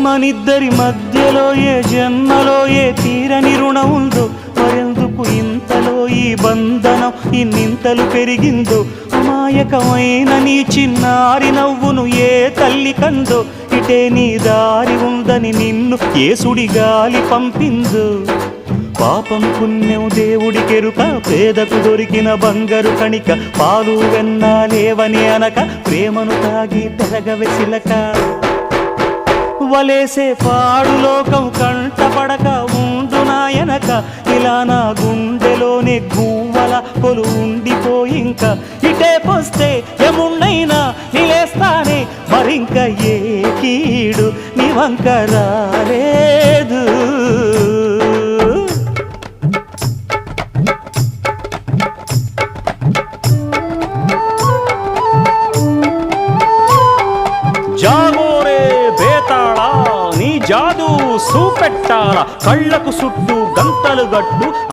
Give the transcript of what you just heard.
మనిద్దరి మధ్యలో ఏ జన్మలో ఏ తీరని రుణం ఉందో, మరెందుకు ఇంతలో ఈ బంధనం ఇన్నింతలు పెరిగిందో. అమాయకమైన నీ చిన్నారి నవ్వును ఏ తల్లి కందో, ఇటే నీ దారి ఉందని నిన్ను ఏ సుడి గాలి పంపిందో. పాపం పుణ్యం దేవుడికెరుక, పేదకు దొరికిన బంగారు కణిక, పాలు వెన్నాలేవని అనక ప్రేమను తాగి పెరగవెసిలక. వలేసే పాడు లోకం కంటపడక ఉండు నాయనక, ఇలా నా గుండెలోనే గువ్వల కొలు ఉండిపోయింక. ఇటే పోస్తే ఎమున్నైనా నిలేస్తానే, మరింక ఏ కీడు నీ వంక రాలేదు. జాగోరే బేతాళా, నీ జాదు సూపెట్టాల, కళ్ళకు సుట్టు గంతలు గట్టు.